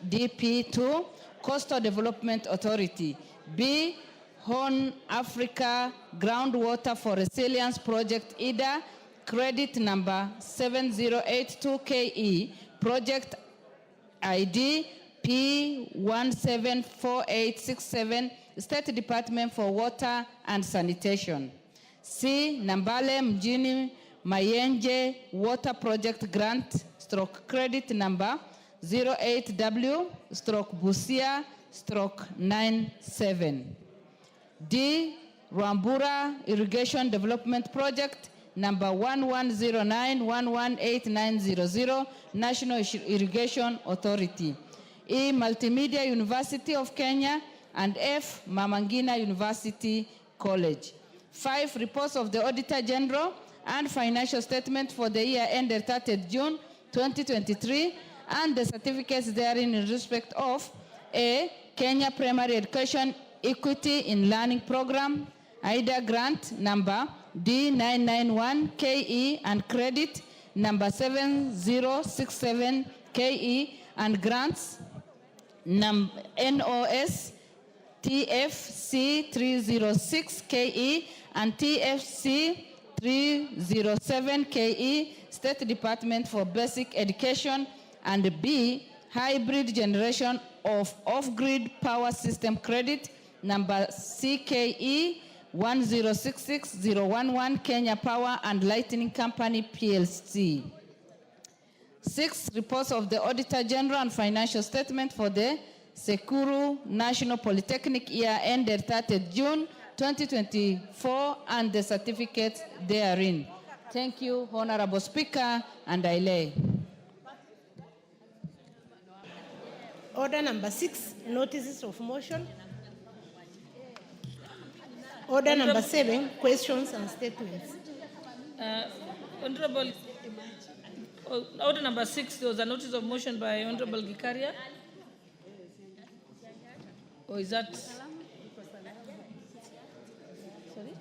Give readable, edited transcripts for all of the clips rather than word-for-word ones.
UNDP. 2. Coastal Development Authority. B. Horn Africa Groundwater for Resilience Project IDA, credit number 7082KE, project ID P174867, State Department for Water and Sanitation. C. Nambale Mjini Mayenje Water Project Grant stroke credit number 08W stroke Busia stroke 97. D. Rwambura Irrigation Development Project number 1109118900, National Irrigation Authority. E. Multimedia University of Kenya, and F. Mama Ngina University College. 5. Reports of the Auditor General and financial statement for the year ended 30th June 2023, and the certificates therein in respect of A. Kenya Primary Education Equity in Learning Program, IDA grant number D991KE and credit number 7067KE, and grants NOS TFC 306KE and TFC 307KE, State Department for Basic Education, and B. Hybrid Generation of Off-Grid Power System credit number CKE 1066011, Kenya Power and Lighting Company PLC. 6. Reports of the Auditor General and financial statement for the Sekuru National Polytechnic year ended 30th June 2024, and the certificates therein. Thank you, Honorable Speaker, and I lay. Order number 6, notices of motion. Order number 7, questions and statements. Honorable, order number 6, there was a notice of motion by Honorable Gikaria. Or is that? Sorry?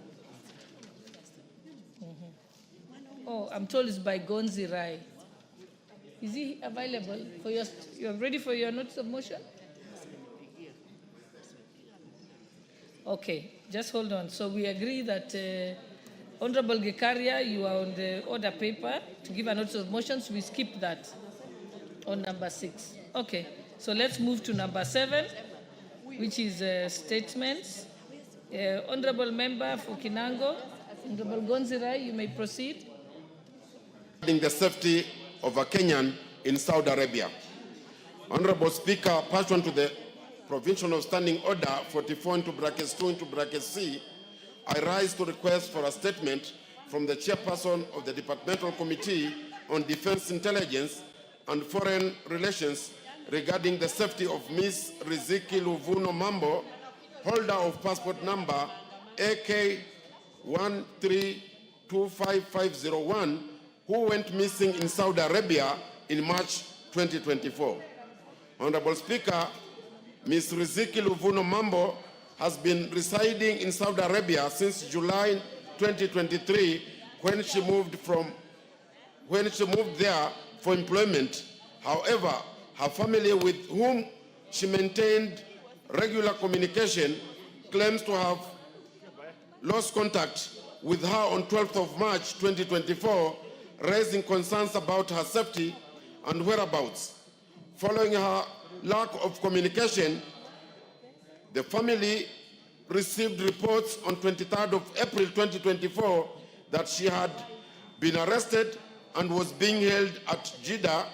Oh, I'm told it's by Gonzi Rai. Is he available for your? You are ready for your notice of motion? Okay, just hold on. So we agree that Honorable Gikaria, you are on the order paper to give a notice of motion. So we skip that on number 6. Okay, so let's move to number 7, which is statements. Honorable Member for Kinango, Honorable Gonzirai, you may proceed. Regarding the safety of a Kenyan in Saudi Arabia. Honorable Speaker, pursuant to the Provincial Standing Order 44(2)(c), I rise to request for a statement from the chairperson of the Departmental Committee on Defense Intelligence and Foreign Relations regarding the safety of Ms. Riziki Luvuno Mambo, holder of passport number AK 1325501, who went missing in Saudi Arabia in March 2024. Honorable Speaker, Ms. Riziki Luvuno Mambo has been residing in Saudi Arabia since July 2023 when she moved there for employment. However, her family, with whom she maintained regular communication, claims to have lost contact with her on 12th of March 2024, raising concerns about her safety and whereabouts. Following her lack of communication, the family received reports on 23rd of April 2024 that she had been arrested and was being held at Jeddah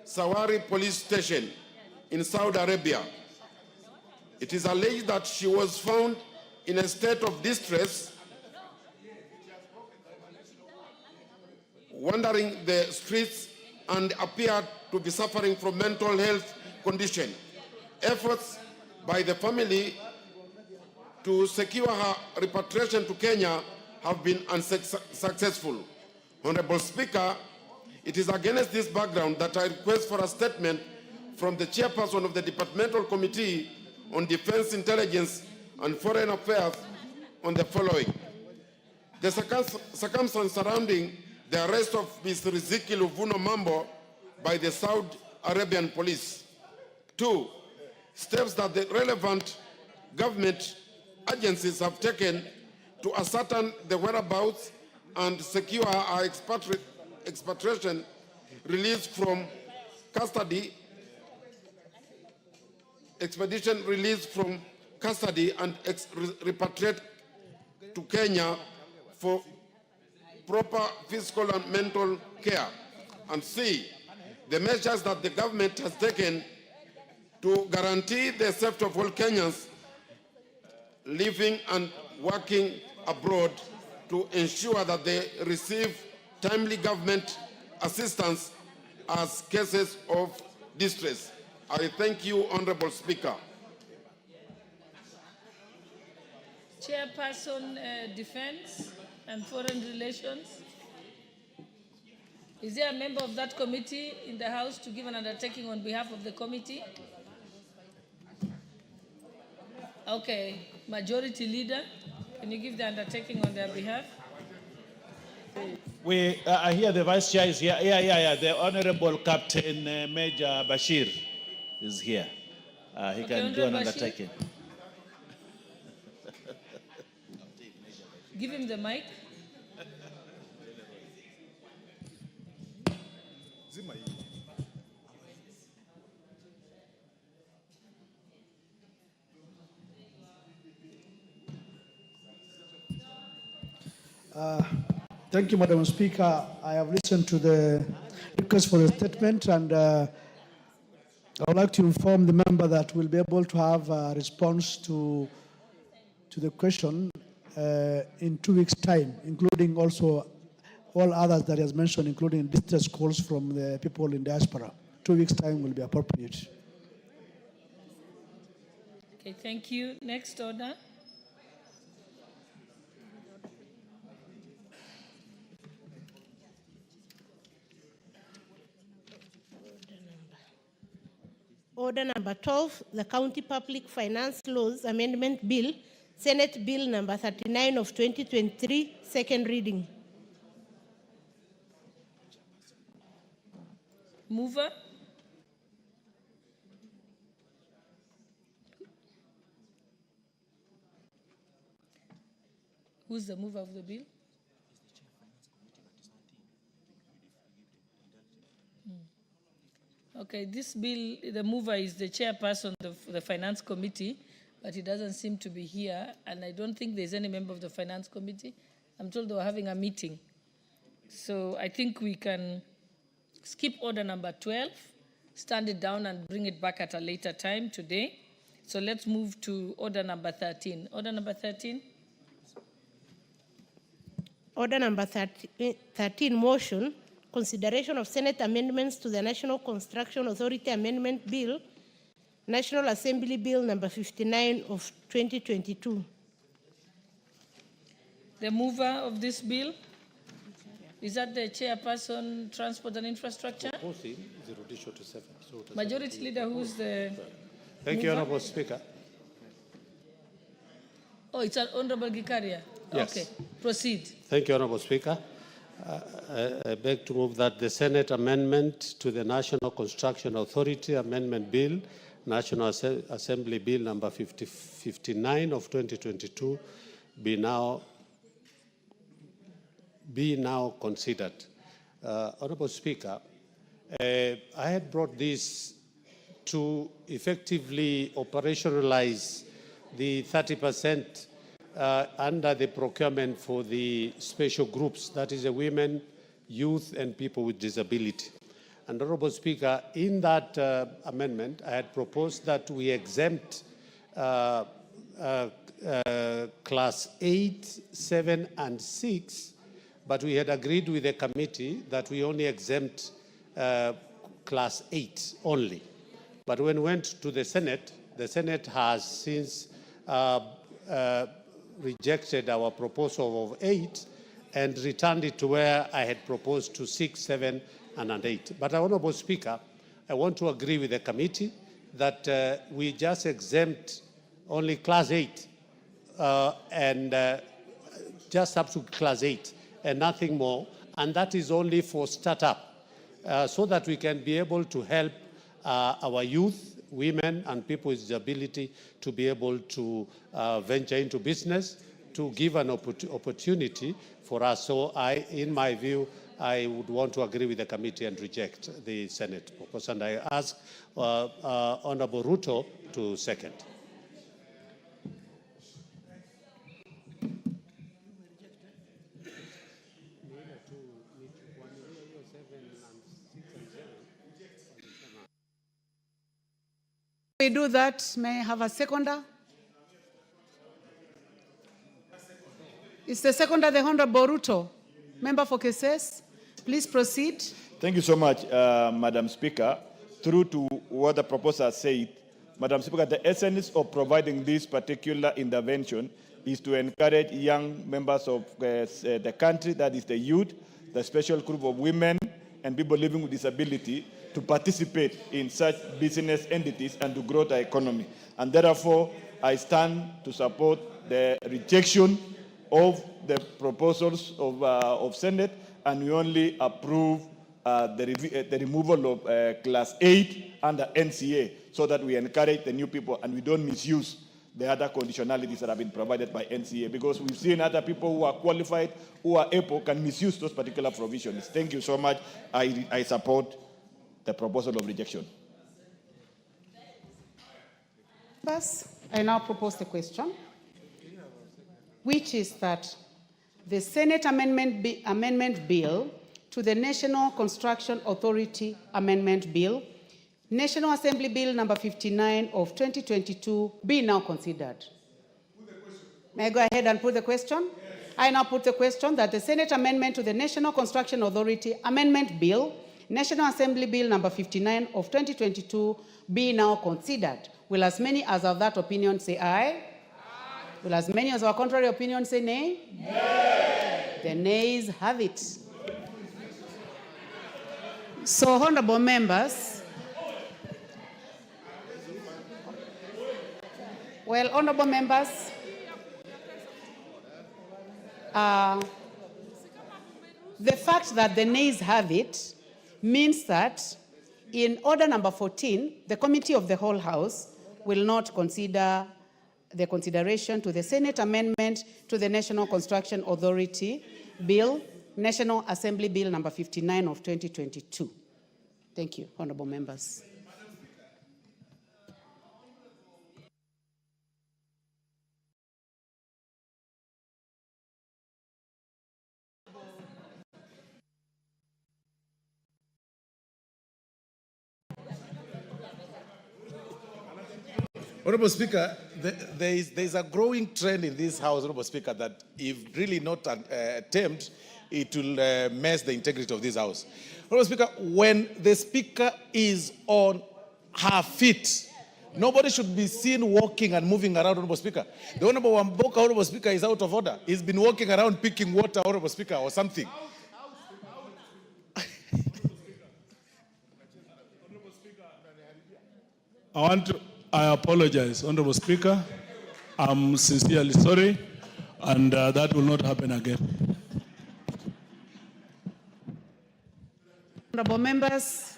Sawari Police Station in Saudi Arabia. It is alleged that she was found in a state of distress, wandering the streets, and appeared to be suffering from mental health condition. Efforts by the family to secure her repatriation to Kenya have been unsuccessful. Honorable Speaker, it is against this background that I request for a statement from the chairperson of the Departmental Committee on Defense Intelligence and Foreign Affairs on the following. The circumstances surrounding the arrest of Ms. Riziki Luvuno Mambo by the Saudi Arabian police. 2, steps that the relevant government agencies have taken to ascertain the whereabouts and secure our expatriation release from custody, expedition release from custody and repatriate to Kenya for proper physical and mental care. And C, the measures that the government has taken to guarantee the safety of all Kenyans living and working abroad to ensure that they receive timely government assistance as cases of distress. I thank you, Honorable Speaker. Chairperson, Defense and Foreign Relations. Is there a member of that committee in the House to give an undertaking on behalf of the committee? Okay, Majority Leader, can you give the undertaking on their behalf? We here the Vice Chair is here. Yeah. The Honorable Captain Major Bashir is here. He can do an undertaking. Give him the mic. Thank you, Madam Speaker. I have listened to the request for a statement, and I would like to inform the member that we'll be able to have a response to the question in 2 weeks' time, including also all others that he has mentioned, including distress calls from the people in diaspora. 2 weeks' time will be appropriate. Okay, thank you. Next order. Order number 12, the County Public Finance Laws Amendment Bill, Senate Bill number 39 of 2023, second reading. Mover. Who's the mover of the bill? Okay, this bill, the mover is the chairperson of the Finance Committee, but he doesn't seem to be here, and I don't think there's any member of the Finance Committee. I'm told they were having a meeting. So I think we can skip order number 12, stand it down and bring it back at a later time today. So let's move to order number 13. Order number 13. Order number 13, motion, consideration of Senate amendments to the National Construction Authority Amendment Bill, National Assembly Bill number 59 of 2022. The mover of this bill, is that the chairperson, Transport and Infrastructure? Majority Leader, who's the Thank you, Honorable Speaker. Oh, it's an Honorable Gikaria. Yes. Okay, proceed. Thank you, Honorable Speaker. I beg to move that the Senate amendment to the National Construction Authority Amendment Bill, National Assembly Bill number 59 of 2022, be now considered. Honorable Speaker, I had brought this to effectively operationalize the 30% under the procurement for the special groups, that is the women, youth, and people with disability. And Honorable Speaker, in that amendment, I had proposed that we exempt class 8, 7, and 6, but we had agreed with the committee that we only exempt class 8 only. But when we went to the Senate has since rejected our proposal of 8 and returned it to where I had proposed to 6, 7, and 8. But, Honorable Speaker, I want to agree with the committee that we just exempt only class 8 and just up to class 8 and nothing more, and that is only for startup, so that we can be able to help our youth women and people with disability to be able to venture into business, to give an opportunity for us. So in my view, I would want to agree with the committee and reject the Senate proposal. And I ask Honorable Ruto to second. We do that. May I have a seconder? It's the seconder, the Honorable Ruto. Member for Cases, please proceed. Thank you so much, Madam Speaker. Through to what the proposer said, Madam Speaker, the essence of providing this particular intervention is to encourage young members of the country, that is the youth, the special group of women and people living with disability, to participate in such business entities and to grow the economy. And therefore, I stand to support the rejection of the proposals of Senate, and we only approve the removal of Class 8 under NCA, so that we encourage the new people and we don't misuse the other conditionalities that have been provided by NCA, because we've seen other people who are qualified, who are able, can misuse those particular provisions. Thank you so much. I support the proposal of rejection. I now propose the question, which is that the Senate Amendment Bill to the National Construction Authority Amendment Bill, National Assembly Bill number 59 of 2022, be now considered. May I go ahead and put the question? Yes. I now put the question that the Senate Amendment to the National Construction Authority Amendment Bill, National Assembly Bill number 59 of 2022, be now considered. Will as many as of that opinion say aye? Aye. Will as many as our contrary opinion say nay? Nay. The nays have it. So, honorable members, honorable members, the fact that the nays have it means that in order number 14, the Committee of the Whole House will not consider the consideration to the Senate Amendment to the National Construction Authority Bill, National Assembly Bill number 59 of 2022. Thank you, honorable members. Honorable Speaker, there is a growing trend in this House, Honorable Speaker, that if really not attempt, it will mess the integrity of this House. Honorable Speaker, when the Speaker is on her feet, nobody should be seen walking and moving around, Honorable Speaker. The Honorable Wamboka, Honorable Speaker, is out of order. He's been walking around picking water, Honorable Speaker, or something. I apologize, Honorable Speaker. I'm sincerely sorry, and that will not happen again. Honorable members,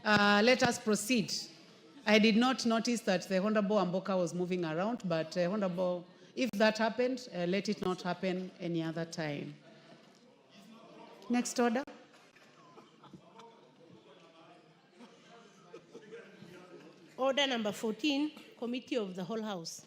let us proceed. I did not notice that the Honorable Amboka was moving around, but Honorable, if that happened, let it not happen any other time. Next order. Order number 14, Committee of the Whole House.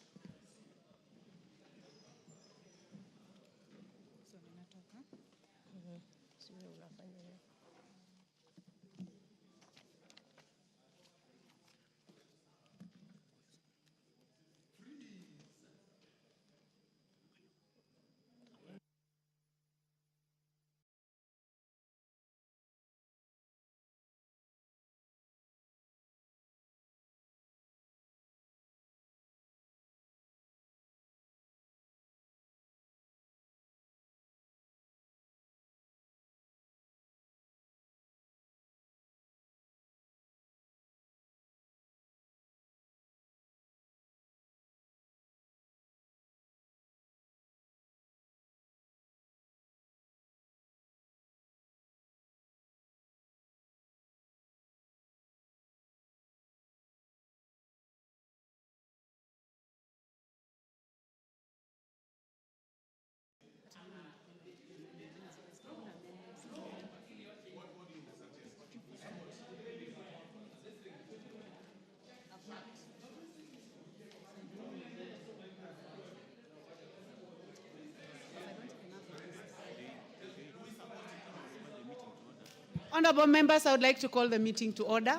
Honorable members, I would like to call the meeting to order.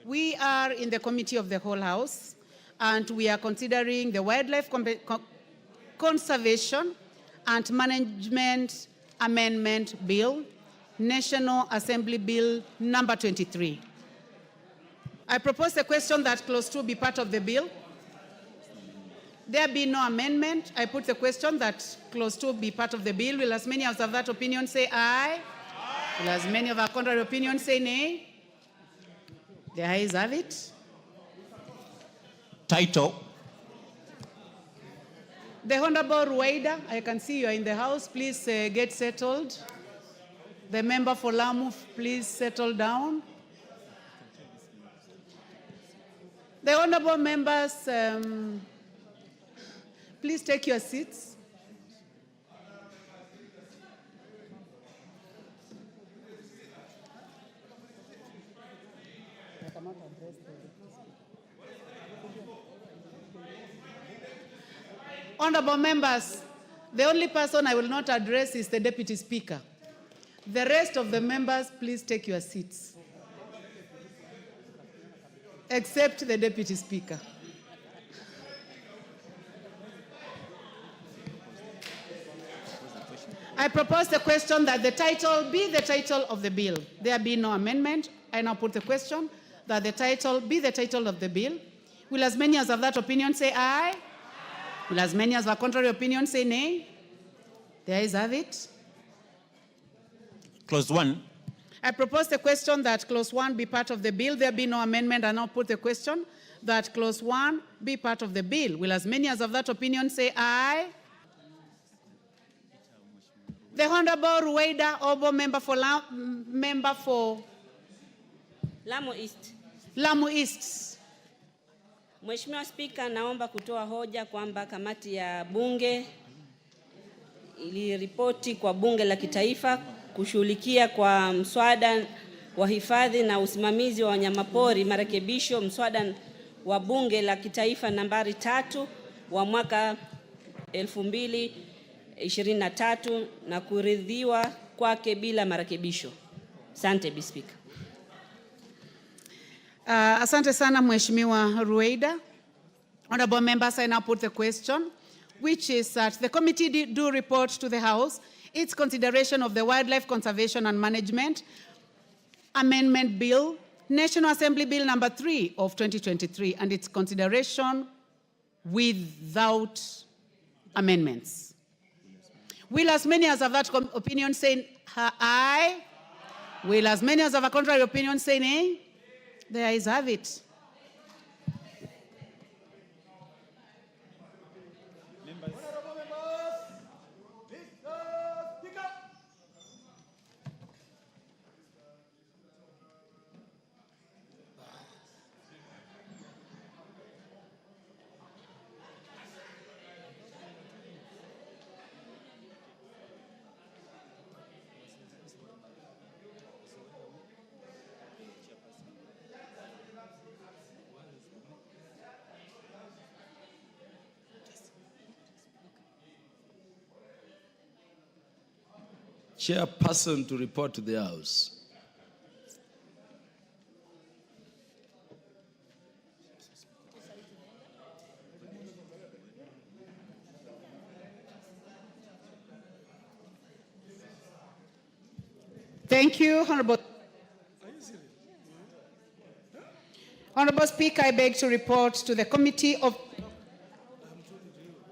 We are in the Committee of the Whole House, and we are considering the Wildlife Conservation and Management Amendment Bill, National Assembly Bill number 23. I propose the question that clause 2 be part of the bill. There be no amendment. I put the question that clause 2 be part of the bill. Will as many as of that opinion say aye? Will as many of our contrary opinion say nay? The ayes have it. Title. The Honorable Rueda, I can see you are in the house. Please get settled. The member for Lamu, please settle down. The honorable members, please take your seats. Honorable members, the only person I will not address is the Deputy Speaker. The rest of the members, please take your seats. Except the Deputy Speaker. I propose the question that the title be the title of the bill. There be no amendment. I now put the question that the title be the title of the bill. Will as many as of that opinion say aye? Will as many as of contrary opinion say nay? The ayes have it. Clause 1. I propose the question that clause 1 be part of the bill. There be no amendment. I now put the question that clause 1 be part of the bill. Will as many as of that opinion say aye? The Honorable Rueda Obo, member for Lamu East. Lamu East. Mheshimiwa Spika, naomba kutoa hoja kwamba kamati ya bunge iliripoti kwa bunge la kitaifa kushughulikia kwa mswada wa hifadhi na usimamizi wa wanyamapori marekebisho mswada wa bunge la kitaifa nambari 3 wa mwaka 2023 na kuridhiwa kwake bila marekebisho. Asante Bi Speaker. Asante sana Mheshimiwa Rueda. Honorable members, I now put the question, which is that the committee do report to the House its consideration of the Wildlife Conservation and Management Amendment Bill, National Assembly Bill number 3 of 2023, and its consideration without amendments. Will as many as of that opinion say aye? Will as many as of a contrary opinion say nay? The ayes have it. Chairperson to report to the House. Thank you, Honorable. Honorable Speaker, I beg to report to the Committee of...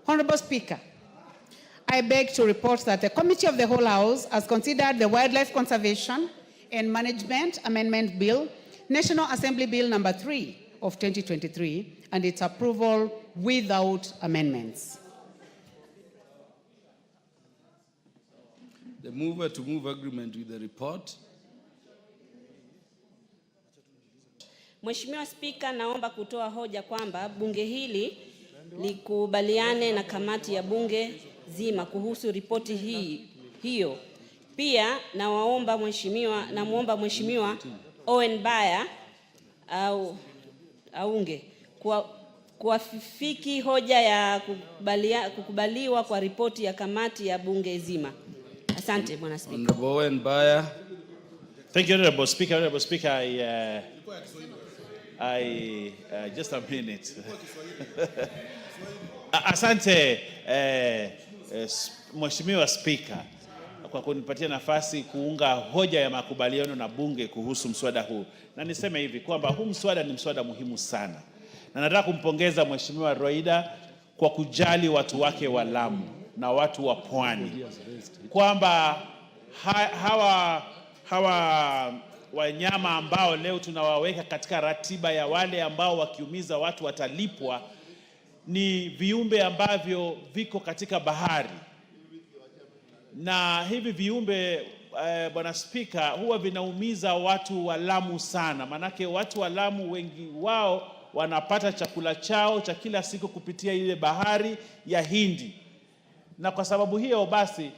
Honorable Speaker, I beg to report that the Committee of the Whole House has considered the Wildlife Conservation and Management Amendment Bill, National Assembly Bill number 3 of 2023, and its approval without amendments. The mover to move agreement with the report. Mheshimiwa Spika, naomba kutoa hoja kwamba bunge hili likubaliane na kamati ya bunge zima kuhusu ripoti hiyo. Pia namuomba Mheshimiwa Owen Baya aunge kuafiki hoja ya kukubaliwa kwa ripoti ya kamati ya bunge zima. Asante Bwana Spika. Honorable Owen Baya. Thank you, Honorable Speaker. Honorable Speaker, just a minute. Asante, Mheshimiwa Speaker, kwa kunipatia nafasi kuunga hoja ya makubaliano na bunge kuhusu mswada huu. Na niseme hivi kwamba huu mswada ni mswada muhimu sana. Na nataka kumpongeza Mheshimiwa Roida kwa kujali watu wake wa Lamu na watu wa Pwani. Kwamba hawa wanyama ambao leo tunawaweka katika ratiba ya wale ambao wakiumiza watu watalipwa ni viumbe ambavyo viko katika bahari. Na hivi viumbe Bwana Spika, huwa vinaumiza watu wa Lamu sana. Manake watu wa Lamu wengi wao wanapata chakula chao cha kila siku kupitia ile bahari ya Hindi. Na kwa sababu hiyo basi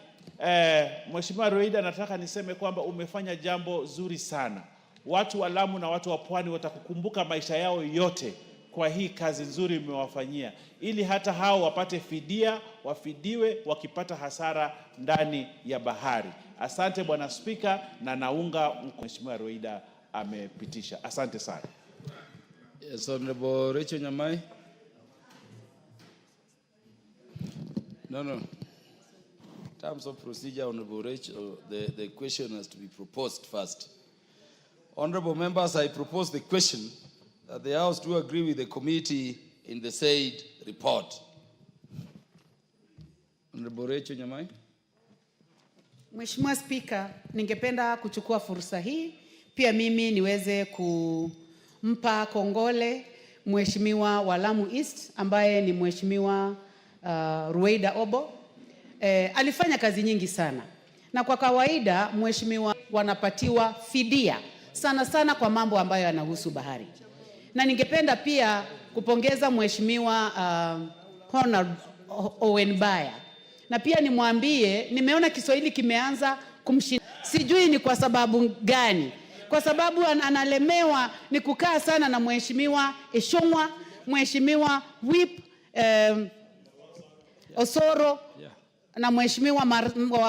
Mheshimiwa Roida, nataka niseme kwamba umefanya jambo zuri sana. Watu wa Lamu na watu wa Pwani watakukumbuka maisha yao yote kwa hii kazi nzuri umewafanyia, ili hata hao wapate fidia, wafidiwe wakipata hasara ndani ya bahari. Asante Bwana Spika, na naunga Mheshimiwa Roida amepitisha. Asante sana. Yes, Honorable Rachel Nyamai. No. In terms of procedure, Honorable Rachel, the question has to be proposed first. Honorable members, I propose the question that the House do agree with the committee in the said report. Honorable Rachel Nyamai. Mheshimiwa Spika, ningependa kuchukua fursa hii pia mimi niweze kumpa kongole Mheshimiwa wa Lamu East ambaye ni Mheshimiwa Rueda Obo. Alifanya kazi nyingi sana. Na kwa kawaida mheshimiwa wanapatiwa fidia sana sana kwa mambo ambayo yanahusu bahari. Na ningependa pia kupongeza Mheshimiwa Honor Owen Baya. Na pia nimwambie nimeona Kiswahili kimeanza kumshinda. Sijui ni kwa sababu gani. Kwa sababu analemewa ni kukaa sana na Mheshimiwa Eshongwa, Mheshimiwa Whip Osoro na Mheshimiwa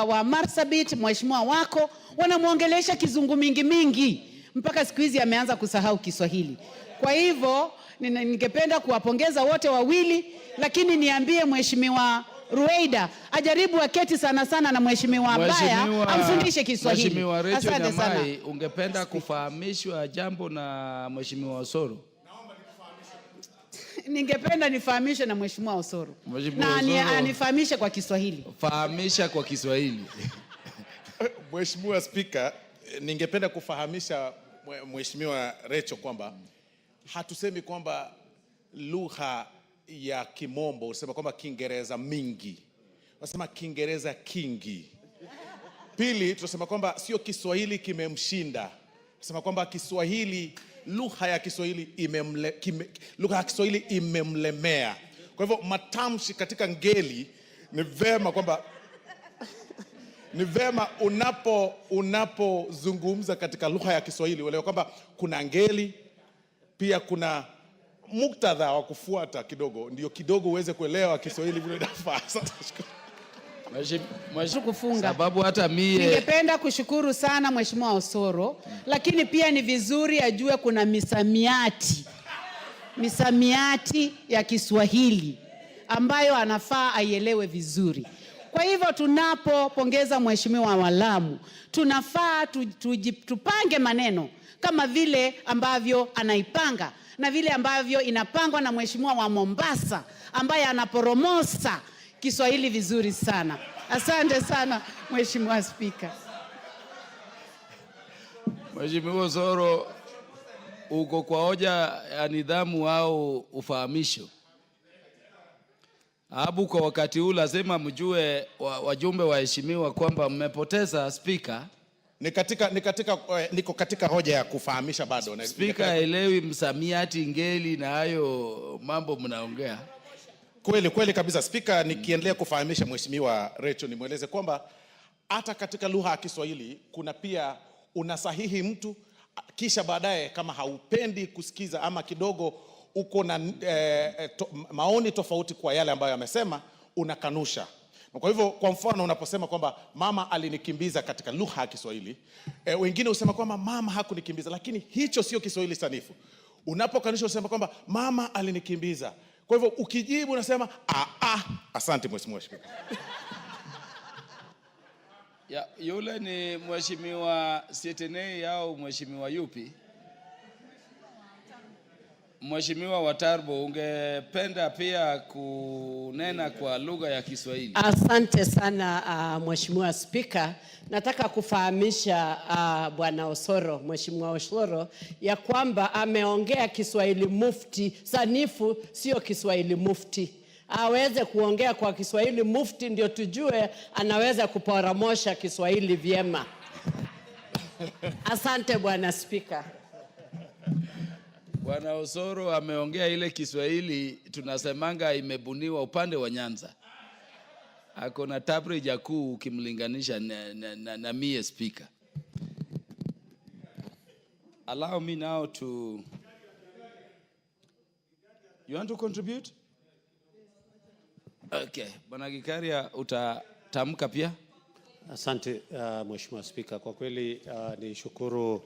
wa Marsabit, Mheshimiwa wako wanamuongelesha kizungu mingi mpaka siku hizi ameanza kusahau Kiswahili. Kwa hivyo ningependa kuwapongeza wote wawili, lakini niambie Mheshimiwa Rueda ajaribu aketi sana na Mheshimiwa Baya amfundishe Kiswahili. Mheshimiwa Rachel Nyamai, ungependa kufahamishwa jambo na Mheshimiwa Osoro? Ningependa nifahamishe na Mheshimiwa Osoro. Na anifahamishe kwa Kiswahili. Fahamisha kwa Kiswahili. Mheshimiwa Speaker, ningependa kufahamisha Mheshimiwa Rachel kwamba hatusemi kwamba lugha ya Kimombo, usema kwamba Kiingereza mingi. Wasema Kiingereza kingi. Pili, tunasema kwamba sio Kiswahili kimemshinda. Tunasema kwamba Kiswahili, lugha ya Kiswahili imemlemea. Kwa hivyo matamshi katika ngeli ni vema kwamba ni vema unapozungumza katika lugha ya Kiswahili uelewe kwamba kuna ngeli, pia kuna muktadha wa kufuata kidogo, ndio kidogo uweze kuelewa Kiswahili vile inafaa. Sababu hata mie ningependa kushukuru sana Mheshimiwa Osoro, lakini pia ni vizuri ajue kuna misamiati ya Kiswahili ambayo anafaa aielewe vizuri. Kwa hivyo tunapopongeza Mheshimiwa wa Lamu, tunafaa tupange maneno kama vile ambavyo anaipanga na vile ambavyo inapangwa na Mheshimiwa wa Mombasa ambaye anaporomosa Kiswahili vizuri sana. Asante sana Mheshimiwa Spika. Mheshimiwa Osoro, uko kwa hoja ya nidhamu au ufahamisho. Abu kwa wakati huu lazima mjue wajumbe waheshimiwa kwamba mmepoteza Spika. Niko katika hoja ya kufahamisha bado. Spika haelewi msamiati ngeli na hayo mambo mnaongea. Kweli kabisa Spika, nikiendelea kufahamisha Mheshimiwa Rachel nimweleze kwamba hata katika lugha ya Kiswahili kuna pia unasahihi mtu kisha baadaye kama haupendi kusikiza ama kidogo uko na maoni tofauti kwa yale ambayo amesema unakanusha. Kwa hivyo, kwa mfano unaposema kwamba mama alinikimbiza katika lugha ya Kiswahili, wengine husema kwamba mama hakunikimbiza, lakini hicho sio Kiswahili sanifu. Unapokanusha usema kwamba mama alinikimbiza. Kwa hivyo ukijibu unasema asante Mheshimiwa Spika. Ya, yule ni Mheshimiwa Sietenei au Mheshimiwa yupi? Mheshimiwa Watarbo, ungependa pia kunena kwa lugha ya Kiswahili? Asante sana Mheshimiwa Spika. Nataka kufahamisha Bwana Osoro, Mheshimiwa Osoro, ya kwamba ameongea Kiswahili mufti sanifu, sio Kiswahili mufti. Aweze kuongea kwa Kiswahili mufti ndio tujue anaweza kuporomosha Kiswahili vyema. Asante Bwana Spika. Bwana Osoro ameongea ile Kiswahili tunasemanga imebuniwa upande wa Nyanza. Ako na tabrija kuu ukimlinganisha na mie speaker. Allow me now to... You want to contribute? Okay. Bwana Gikaria, utatamka pia? Asante Mheshimiwa Spika. Kwa kweli ni shukuru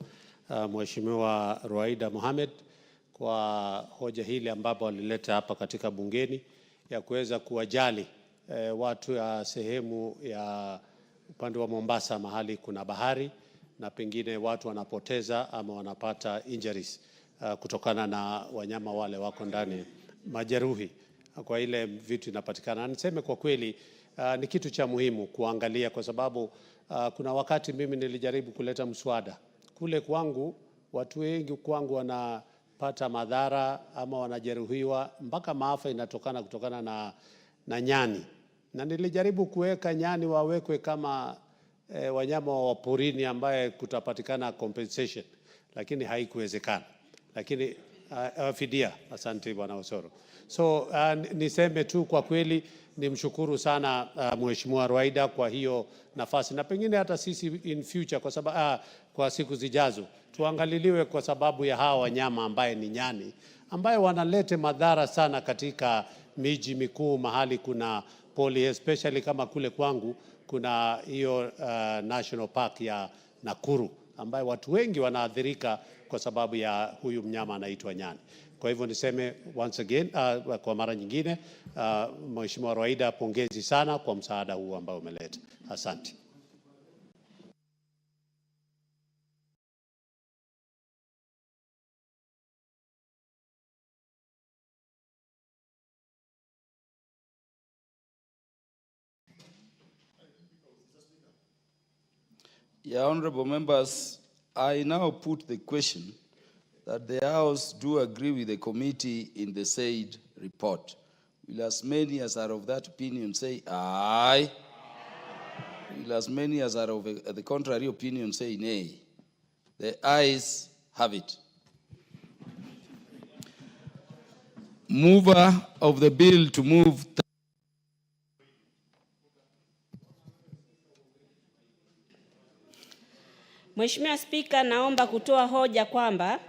Mheshimiwa Ruaida Mohamed kwa hoja hili ambapo alileta hapa katika bungeni ya kuweza kuwajali watu ya sehemu ya upande wa Mombasa mahali kuna bahari na pengine watu wanapoteza ama wanapata injuries kutokana na wanyama wale wako ndani, majeruhi kwa ile vitu inapatikana. Niseme kwa kweli ni kitu cha muhimu kuangalia, kwa sababu kuna wakati mimi nilijaribu kuleta mswada kule kwangu, watu wengi kwangu wanapata madhara ama wanajeruhiwa mpaka maafa inatokana kutokana na nyani, na nilijaribu kuweka nyani wawekwe kama wanyama wa porini ambaye kutapatikana compensation, lakini haikuwezekana. Lakini fidia, asante Bwana Osoro. So niseme tu kwa kweli nimshukuru sana Mheshimiwa Ruaida kwa hiyo nafasi, na pengine hata sisi in future kwa sababu kwa siku zijazo tuangaliliwe kwa sababu ya hawa wanyama ambaye ni nyani ambaye wanalete madhara sana katika miji mikuu mahali kuna poli, especially kama kule kwangu kuna hiyo National Park ya Nakuru ambaye watu wengi wanaathirika kwa sababu ya huyu mnyama anaitwa nyani. Kwa hivyo niseme once again kwa mara nyingine Mheshimiwa Ruaida, pongezi sana kwa msaada huu ambao umeleta. Asante. Yeah, honorable members, I now put the question that the House do agree with the committee in the said report. Will as many as are of that opinion say aye? Will as many as are of the contrary opinion say nay? The ayes have it. Mover of the bill to move. Mheshimiwa Spika, naomba kutoa hoja kwamba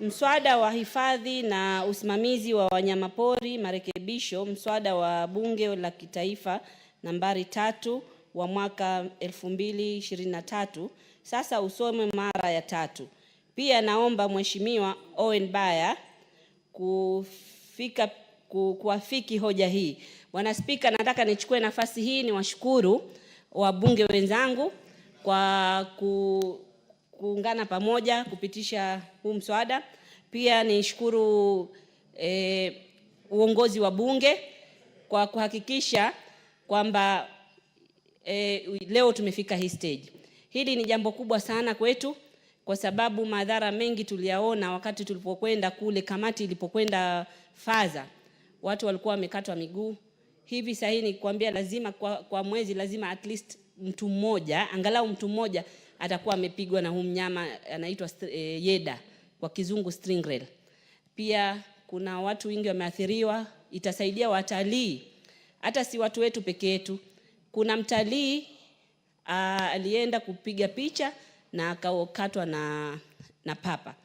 mswada wa hifadhi na usimamizi wa wanyamapori marekebisho, mswada wa Bunge la Kitaifa nambari 3 wa mwaka 2023 sasa usome mara ya 3. Pia naomba Mheshimiwa Owen Baya kuafiki hoja hii. Bwana Spika, nataka nichukue nafasi hii niwashukuru wabunge wenzangu kwa kuungana pamoja kupitisha huu mswada. Pia nishukuru uongozi wa bunge kwa kuhakikisha kwamba leo tumefika hii stage. Hili ni jambo kubwa sana kwetu kwa sababu madhara mengi tuliyaona wakati tulipokwenda kule, kamati ilipokwenda Faza. Watu walikuwa wamekatwa miguu. Hivi sasa ni kuambia lazima kwa mwezi lazima at least mtu mmoja, angalau mtu mmoja atakuwa amepigwa na huu mnyama anaitwa yeda, kwa kizungu stingray. Pia kuna watu wengi wameathiriwa, itasaidia watalii, hata si watu wetu peke yetu. Kuna mtalii alienda kupiga picha na akakatwa na papa.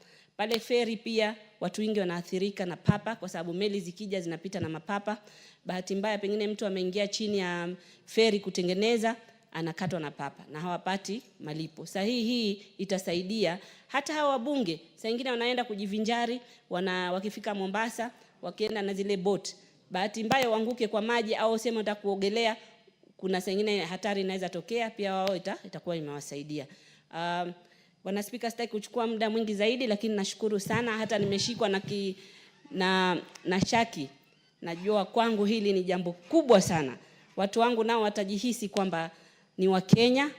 Pale feri pia watu wengi wanaathirika na papa, kwa sababu meli zikija zinapita na mapapa. Bahati mbaya pengine mtu ameingia chini ya feri kutengeneza, anakatwa na papa na hawapati malipo. Hii itasaidia hata hawa wabunge. Saa nyingine wanaenda kujivinjari, wakifika Mombasa, wakienda na zile boat. Bahati mbaya waanguke kwa maji au sema unataka kuogelea, kuna saa nyingine hatari inaweza tokea, pia wao itakuwa imewasaidia. Bwana Spika, sitaki kuchukua muda mwingi zaidi, lakini nashukuru sana. Hata nimeshikwa na shaki. Najua kwangu hili ni jambo kubwa sana. Watu wangu nao watajihisi kwamba ni Wakenya,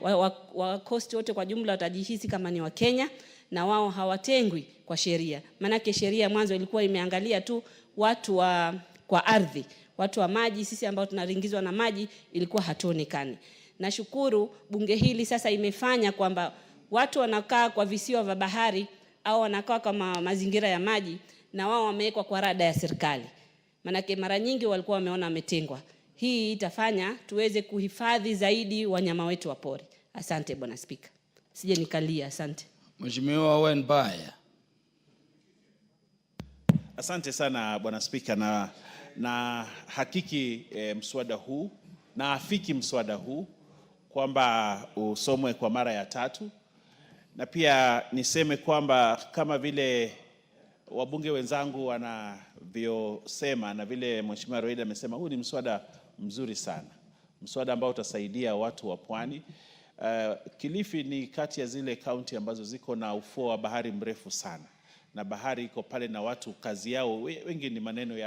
Coast wote kwa jumla watajihisi kama ni Wakenya, na wao hawatengwi kwa sheria. Maanake sheria mwanzo ilikuwa imeangalia tu watu kwa ardhi, watu wa maji. Sisi ambao tunaringizwa na maji ilikuwa hatuonekani. Nashukuru bunge hili sasa imefanya kwamba watu wanakaa kwa visiwa vya bahari au wanakaa kwa mazingira ya maji, na wao wamewekwa kwa rada ya serikali. Maanake mara nyingi walikuwa wameona wametengwa. Hii itafanya tuweze kuhifadhi zaidi wanyama wetu wa pori. Asante Bwana Spika. Sije nikalia, asante. Mheshimiwa Owen Baya. Asante sana Bwana Spika, na hakiki mswada huu na afiki mswada huu kwamba usomwe kwa mara ya 3, na pia niseme kwamba kama vile wabunge wenzangu wanavyosema na vile Mheshimiwa Roida amesema, huu ni mswada mzuri sana, mswada ambao utasaidia watu wa pwani. Kilifi ni kati ya zile kaunti ambazo ziko na ufuo wa bahari mrefu sana, na bahari iko pale na watu kazi yao wengi ni maneno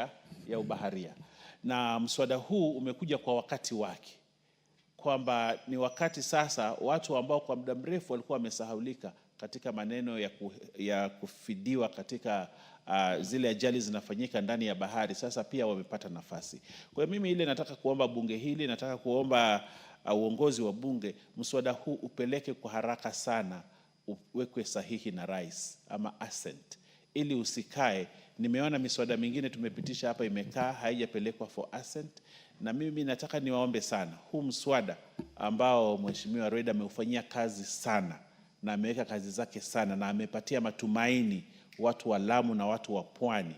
ya ubaharia, na mswada huu umekuja kwa wakati wake, kwamba ni wakati sasa watu ambao kwa muda mrefu walikuwa wamesahaulika katika maneno ya kufidiwa katika zile ajali zinafanyika ndani ya bahari, sasa pia wamepata nafasi. Kwa hiyo mimi nataka kuomba bunge hili, nataka kuomba uongozi wa bunge, mswada huu upeleke kwa haraka sana, uwekwe sahihi na rais ama assent, ili usikae. Nimeona miswada mingine tumepitisha hapa imekaa haijapelekwa for assent, na mimi nataka niwaombe sana, huu mswada ambao Mheshimiwa Roida ameufanyia kazi sana na ameweka kazi zake sana na amepatia matumaini watu wa Lamu na watu wa pwani,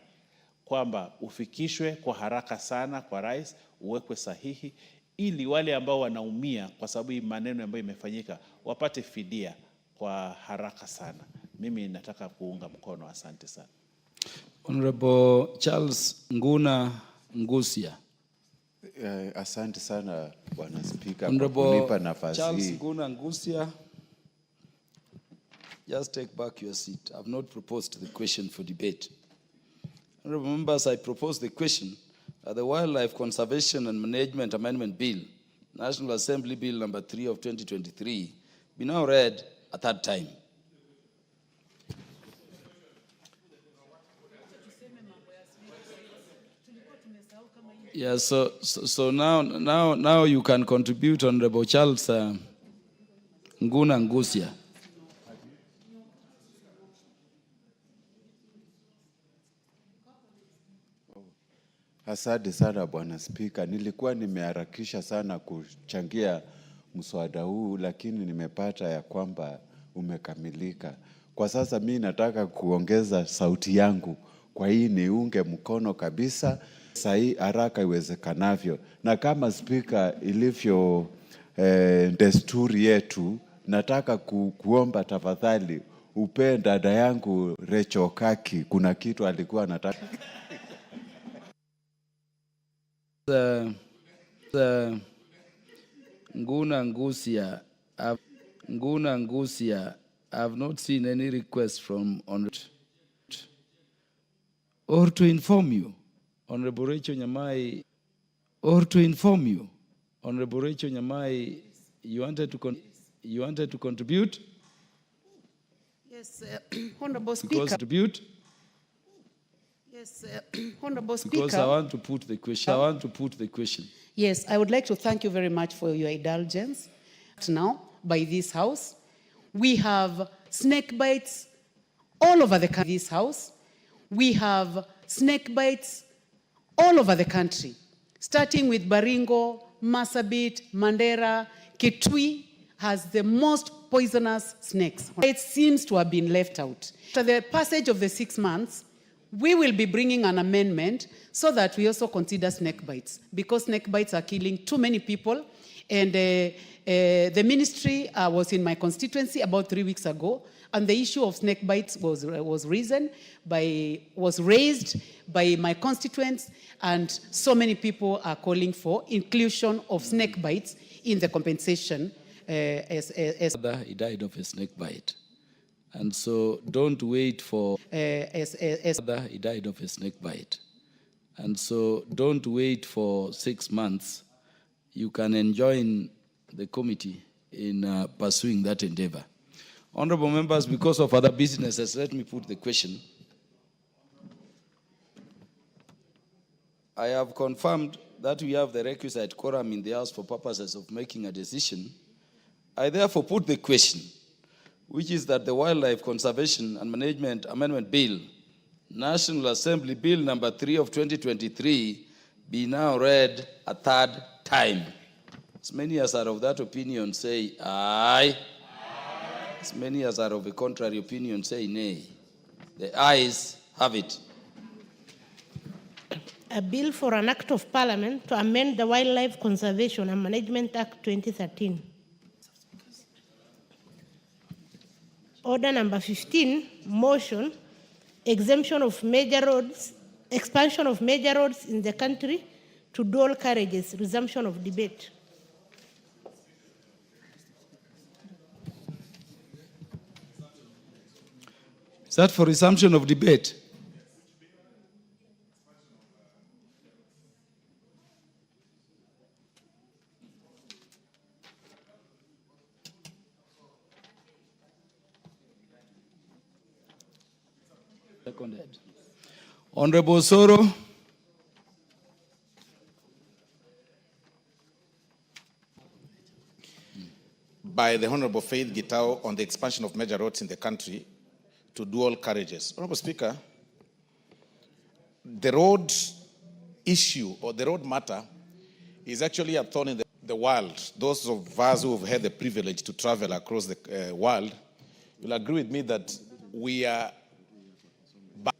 kwamba ufikishwe kwa haraka sana kwa rais, uwekwe sahihi, ili wale ambao wanaumia kwa sababu hii maneno ambayo imefanyika wapate fidia kwa haraka sana. Mimi nataka kuunga mkono. Asante sana. Honorable Charles Nguna Ngusia. Asante sana Bwana Spika kwa kunipa nafasi hii. Charles Nguna Ngusia, just take back your seat. I've not proposed the question for debate. Honorable members, I propose the question that the Wildlife Conservation and Management Amendment Bill, National Assembly Bill number 3 of 2023, be now read a third time. Yeah, so now you can contribute, Honorable Charles Nguna Ngusia. Asante sana Bwana Spika. Nilikuwa nimeharakisha sana kuchangia mswada huu, lakini nimepata ya kwamba umekamilika. Kwa sasa mimi nataka kuongeza sauti yangu kwa hii niunge mkono kabisa sahi haraka iwezekanavyo, na kama Spika ilivyo desturi yetu, nataka kuomba tafadhali upe dada yangu Recho Kaki, kuna kitu alikuwa anataka. Nguna Ngusia, I've not seen any request from or to inform you, Honorable Rachel Nyamai, you wanted to contribute? Yes, Honorable Speaker. Contribute? Yes, Honorable Speaker. Because I want to put the question. Yes, I would like to thank you very much for your indulgence. Now, by this House, we have snake bites all over the country. This House, we have snake bites all over the country, starting with Baringo, Marsabit, Mandera, Kitui, has the most poisonous snakes. It seems to have been left out. After the passage of the 6 months, we will be bringing an amendment so that we also consider snake bites, because snake bites are killing too many people. And the ministry was in my constituency about 3 weeks ago, and the issue of snake bites was raised by my constituents, and so many people are calling for inclusion of snake bites in the compensation. He died of a snake bite. And so don't wait for... He died of a snake bite. And so don't wait for 6 months. You can join the committee in pursuing that endeavor. Honorable members, because of other businesses, let me put the question. I have confirmed that we have the requisite quorum in the House for purposes of making a decision. I therefore put the question, which is that the Wildlife Conservation and Management Amendment Bill, National Assembly Bill number 3 of 2023, be now read a third time. As many as are of that opinion say aye. As many as are of a contrary opinion say nay. The ayes have it. A bill for an act of parliament to amend the Wildlife Conservation and Management Act 2013. Order number 15, motion, exemption of major roads, expansion of major roads in the country to dual carriages, resumption of debate. Is that for resumption of debate? Seconded. Honorable Soro. By the Honorable Faith Gitao on the expansion of major roads in the country to dual carriages. Honorable Speaker, the road issue or the road matter is actually a thorn in the world. Those of us who have had the privilege to travel across the world will agree with me that